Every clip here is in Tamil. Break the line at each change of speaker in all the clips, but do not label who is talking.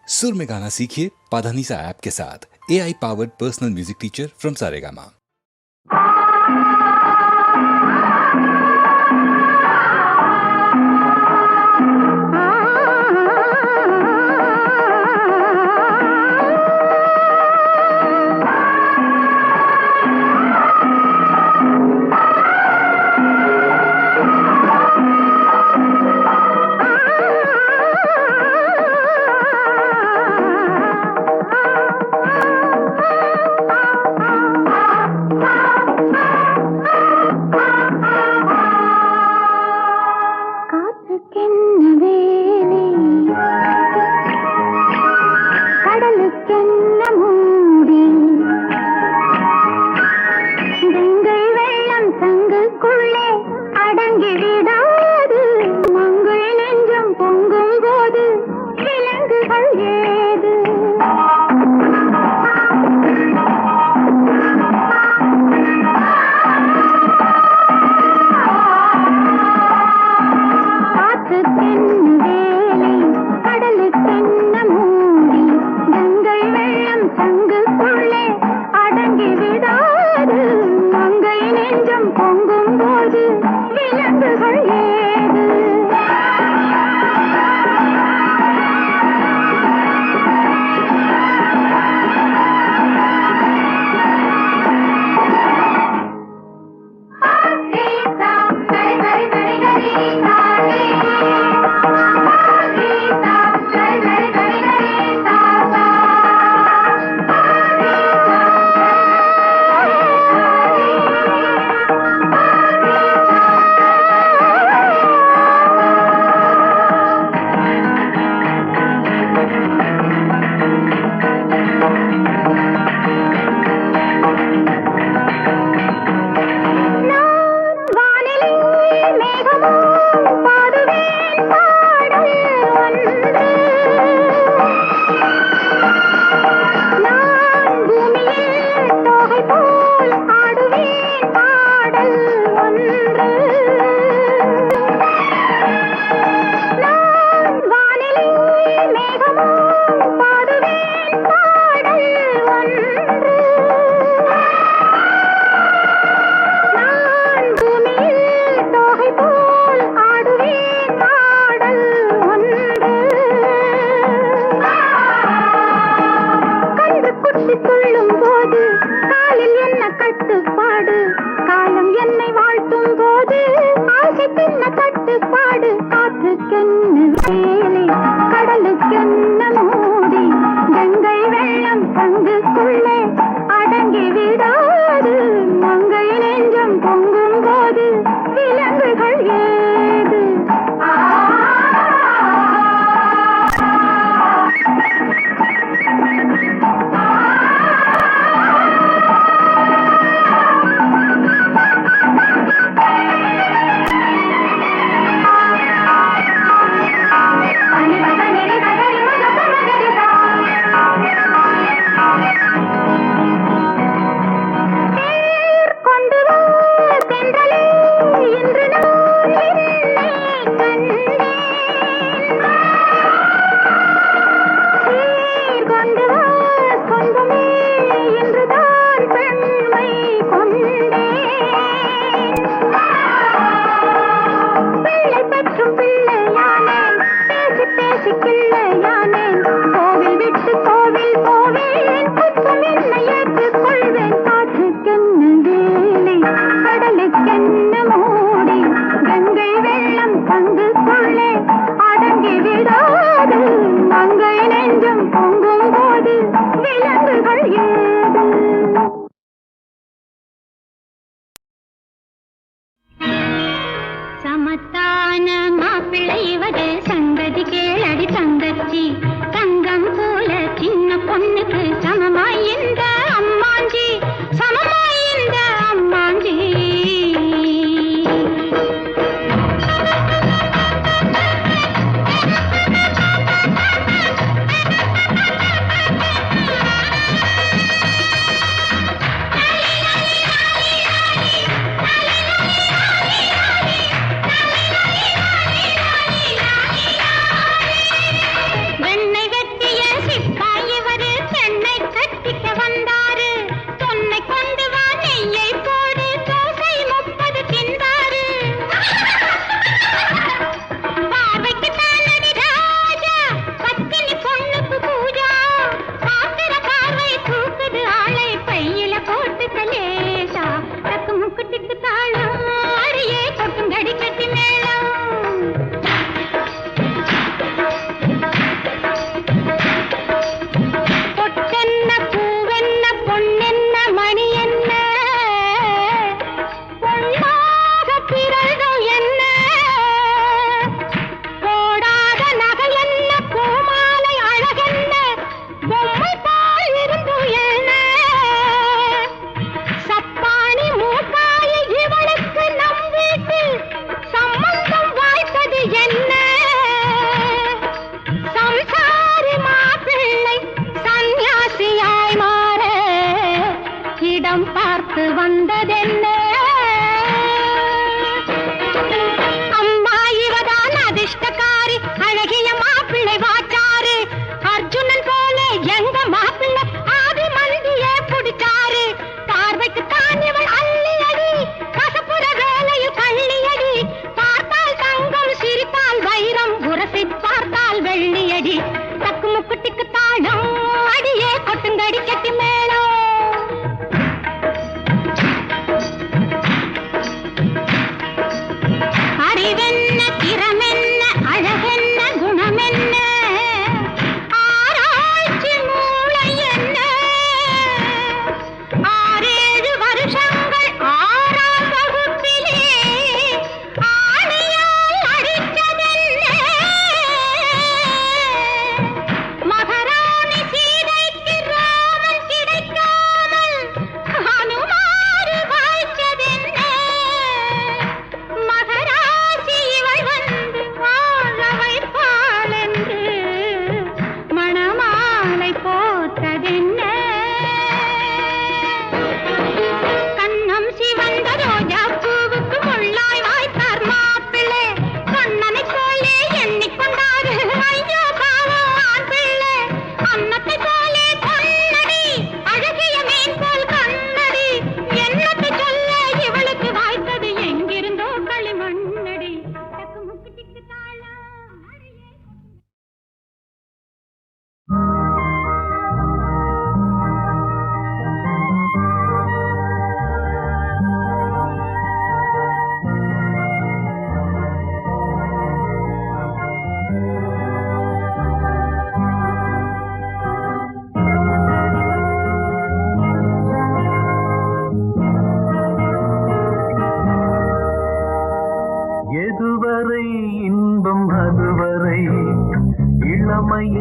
सुर में गाना सीखिए पाधानीसा ऐप के साथ। AI powered personal music teacher from Saregama.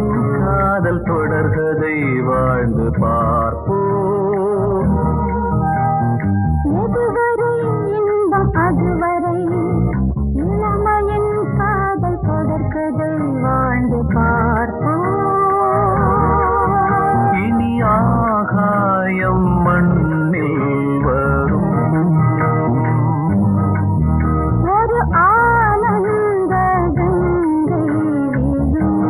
இளமையின் காதல் தொடர்கதை வாழ்ந்து பார்ப்போம்.
எதுவரை இன்பம் அதுவரை இளமையின் காதல் தொடர்கதை வாழ்ந்து பார்ப்போம்.
இனி ஆகாயம் மண்ணில் வரும்
ஒரு ஆனந்த கங்கை விழும்.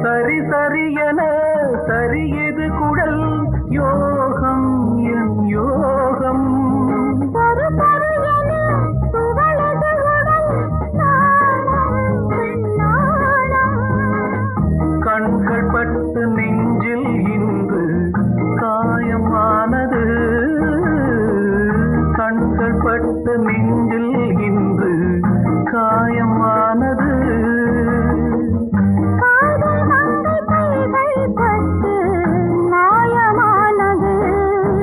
சரி சரியென சரியது குடல் யோகம் என் யோகம்.
கண்கள் பட்டு நெஞ்சில் இன்று காயமானது. கண்கள் பட்டு நெஞ்சில் இன்று காயமானது.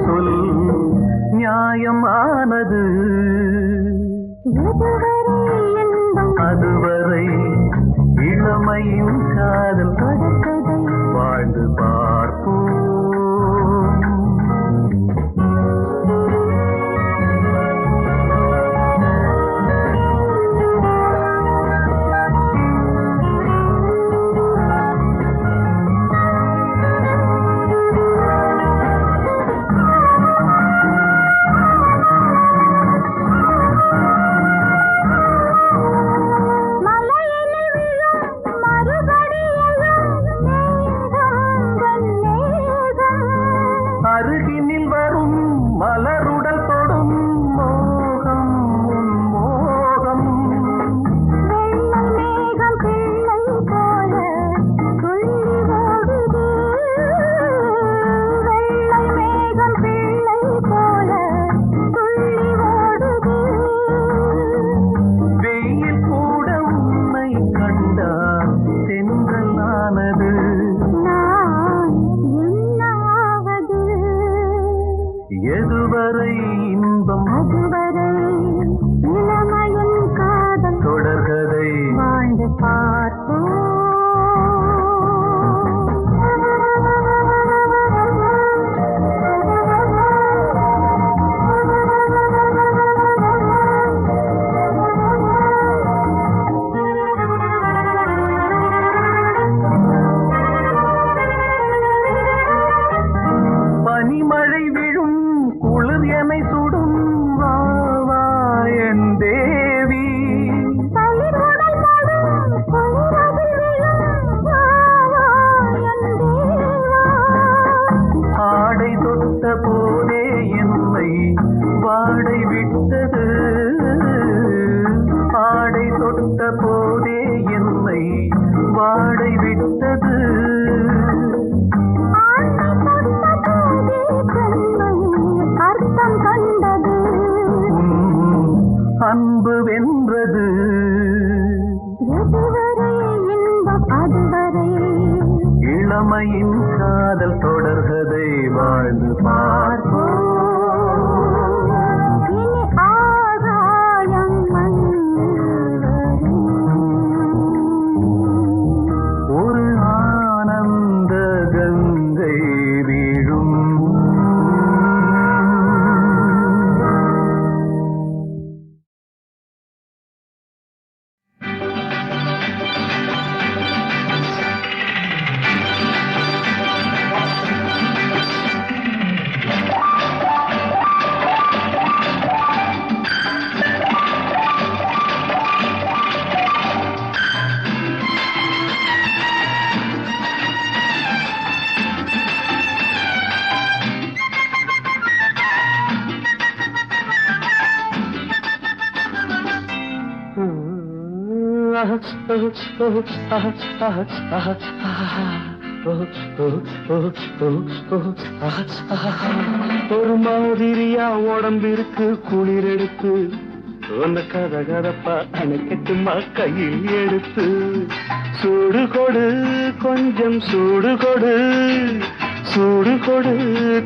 சொல் நியாயமானது. அதுவரை இளமையின் காதல் வாழ்ந்து பார்ப்போம். அருகினில் வரும் மலருடல் தொடும் மோகம் உன் மோகம்.
மேகம் பிள்ளை போல துள்ளி ஓடுது. வெள்ளை மேகம் பிள்ளை போல துள்ளி ஓடுது.
வெயில் கூட உன்னை கண்டால் சென்றலானது.
நான் என்னாவது
எதுவரை இன்பம்
அதுவரை இளமையின் காதல்
தொடர்கதை
வாழ்ந்து பார்ப்போம்.
பனிமழை விழும் குளிர் என்னை சுடும். வா வா என் தேவி.
தளிர் உடல் படும் குளிரதில் விழும். வா வா என் தேவா.
ஆடை தொட்ட போதே என்னை வாடை விட்டது. ஆடை தொட்ட போதே என்னை வாடை விட்டது.
ஆண்டை தொட்ட போதே பெண்மையின் அர்த்தம் கண்டது.
அன்பு வென்றது.
எதுவரை இன்பம் அதுவரை
இளமையின் காதல் தொடர்கதை வாழ்ந்து பார்ப்போம்.
இனி ஆகாயம் மண்ணில் வரும்.
ஒரு ஆனந்த கங்கை வீழும். ஒரு மாதிரியா உடம்பிற்கு குளிர் எடுத்து உன்னை கத கதப்பா அணைக்கட்டுமா கையில் எடுத்து சூடு கொடு கொஞ்சம் சூடு கொடு சூடு கொடு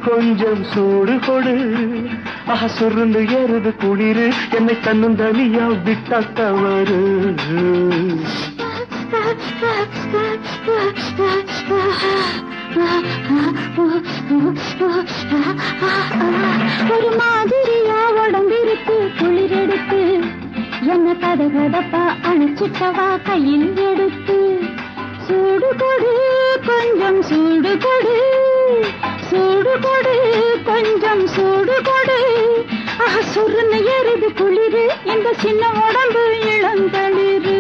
கொஞ்சம் சூடு கொடு சுருந்து ஏறுது குளிரு என்னை தன்னும் தனியா விட்டா தவறு
ஒரு மாதிரியா உடம்பிருக்கு குளிரெடுத்து என்ன கத கதப்பா அணைச்சிட்டவா கையில் எடுத்து சூடு கொடு கொஞ்சம் சூடு கொடு சூடு கொடு கொஞ்சம் சூடு கொடு சுருன்னு எருது குளிரு இந்த சின்ன உடம்பு இளந்தளிரு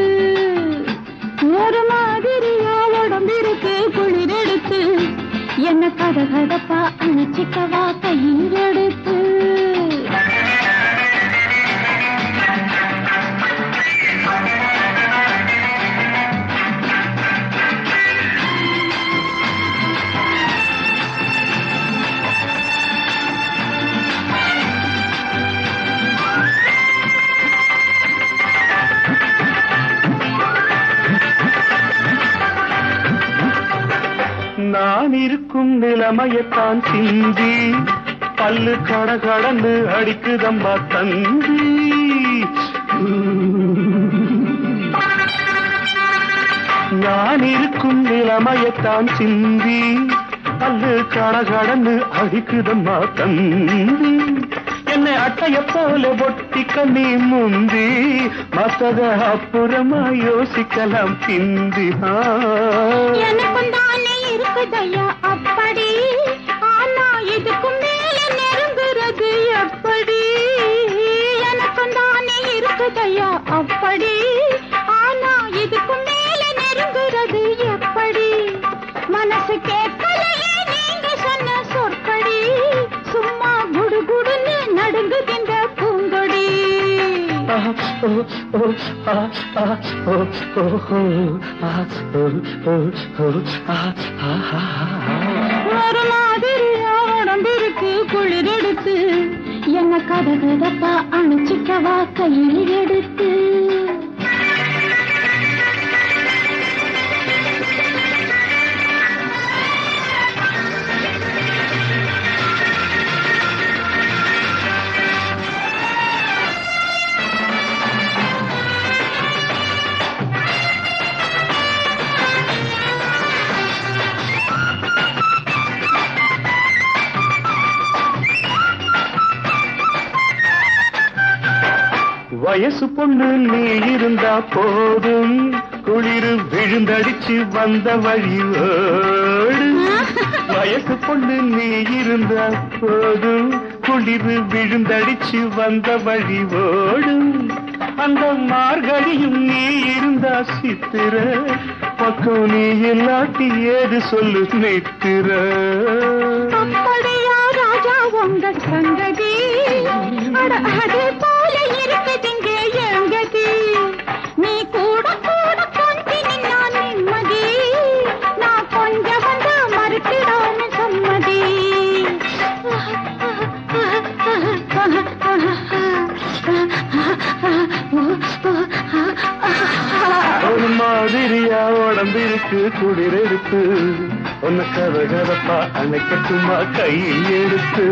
ஒரு மாதிரியா உடம்பிருக்கு குளிரெடுத்து என்ன கத கதப்பா அணைச்சிக்கவா கையில் எடுத்து
நான் இருக்கும் நிலைமையத்தான் சிந்தி பல்லு கடகடன்னு அடிக்குதம்மா தந்தி நான் இருக்கும் நிலைமையத்தான் சிந்தி பல்லு கடகடன்னு அடிக்குதம்மா தந்தி என்னை அட்டைய போல பொட்டி கண்ணி முந்தி மத்தத அப்புறமா யோசிக்கலாம் பிந்தி
எனக்கும் தானே இருக்குதையா அப்படி ஆனா இதுக்கும் மேல நெருங்குறது எப்படி எனக்கும் தானே இருக்குதையா அப்படி ஆனா இதுக்கும் மேல நெருங்குறது எப்படி மனசு கேட்கலையே நீங்க சொன்ன சொற்படி சும்மா குடுகுடுன்னு நடுங்குகின்ற பூங்கொடி ஒரு மாதிரியா உடம்பிருக்கு குளிரெடுத்து என்ன கத கதப்பா அணைச்சிக்கவா கையில் எடுத்து
வயசு பொண்ணு நீ இருந்தா போதும் குளிரு விழுந்தடிச்சு வந்த வழியோடு வயசு பொண்ணு நீ இருந்தா போதும் குளிரு விழுந்தடிச்சு வந்த வழியோடும் அந்த மார்கழியும் நீ இருந்தா சித்திர பக்கம் நீ இல்லாட்டி ஏது சொல்லு நித்திர
அப்படியா ராஜா உங்க சங்கதி அது போல இருக்குதுங்க எங்கதி நீ கூட கூட கொஞ்சி நான் நிம்மதி நான் கொஞ்சம் வந்தா மறுக்கிறான்னு சம்மதி
ஒரு மாதிரியா உடம்பிருக்கு குளிரெடுத்து உன்னை கத கதப்பா அணைக்கட்டுமா கையில் எடுத்து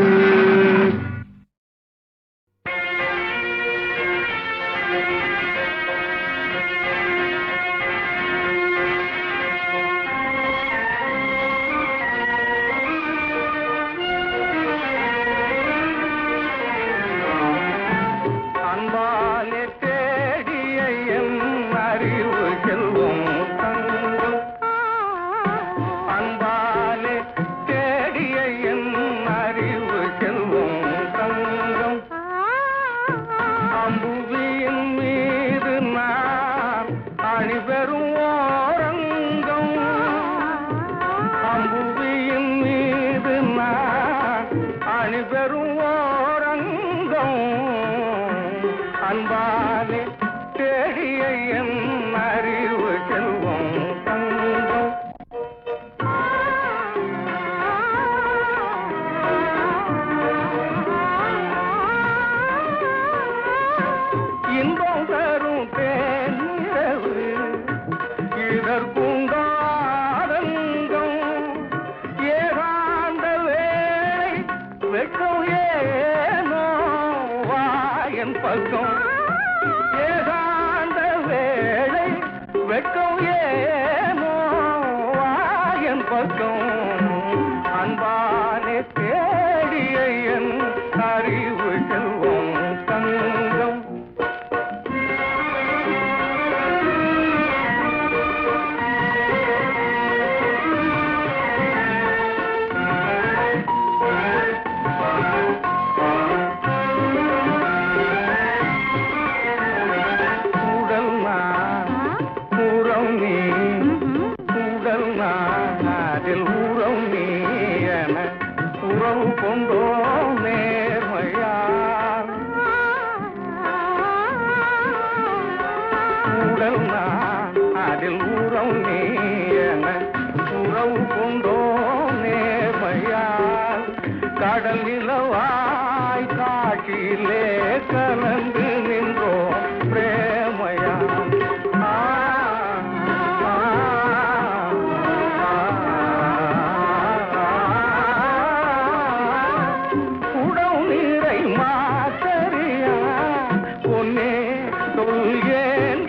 பக்கம் அன்பானே தேடிய என் அறிவு செல்வம் தங்கம். அதில் உறவு நீ என உறவு கொண்டோ நேர்மையால் கடல் நிலவாய் காட்சியிலே கலந்து நின்றோம் பிரேமையால். உடவு நீரை மாத்தறியா பொன்னே சொல்கேன்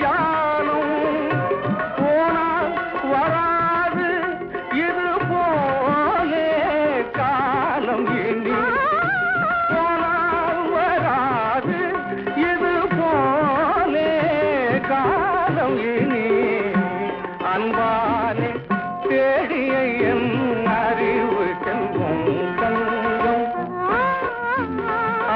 அன்பானே தேடிய என் அறிவு செல்வம் தங்கம்.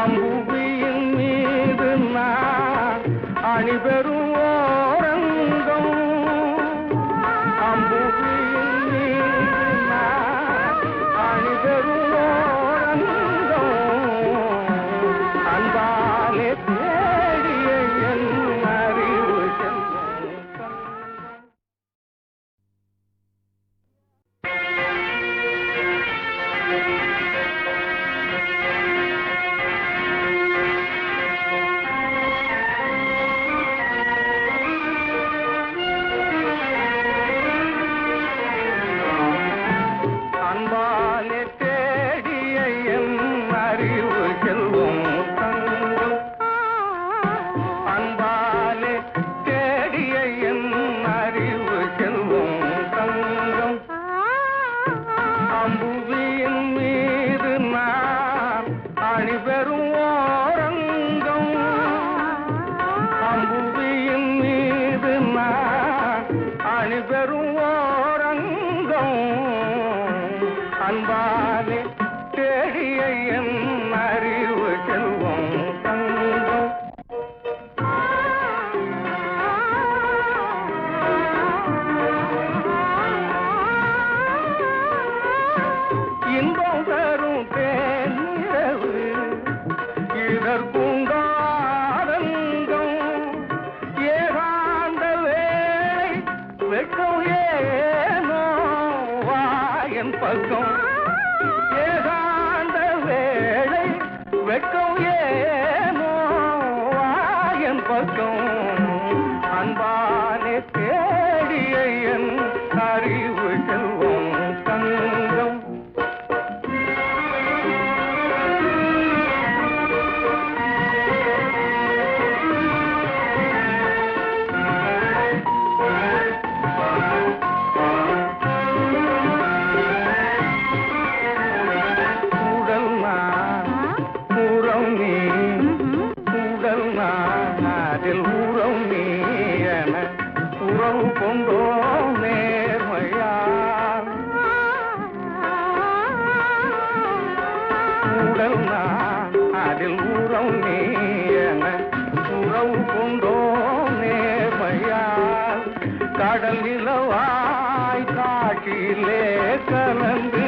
அம்புவியின் மீது நான் அணிபெறும் ஓரங்கம். அம்புவியின் மீது நான் அணிபெறும் ஓரங்கம். அன்பானே தேடிய என் அறிவு செல்வம் தங்கம். அன்பாலே தேடிய என் அறிவு செல்வம் தங்கம். அன்பாலே தேடிய என் அறிவு செல்வம் தங்கம். அம்புவியின் மீது நான் அணிபெறும் ஓரங்கம். அம்புவியின் மீது நான் அணிபெறும் ஓரங்கம். அன்பாலே தேடிய என் அறிவு செல்வம் தங்கம். இன்பம் தரும் தேனிரவு இதற்குண்டாரங்கம். ஏகாந்த வேளை வெட்கம் ஏனோ வாயன் பக்கம். ஏகாந்த வேளை வெட்கம் ஏனோ வாயன் பக்கம். அன்பானே தேடிய என் அறிவு செல்வம் தங்கம். அதில் உறவு நீ என உறவு கொண்டோ நேர்மையால். உடல் நான் அதில் உறவு நீ என உறவு கொண்டோ நேர்மையால் கடல் நிலவாய் காட்சியிலே கலந்து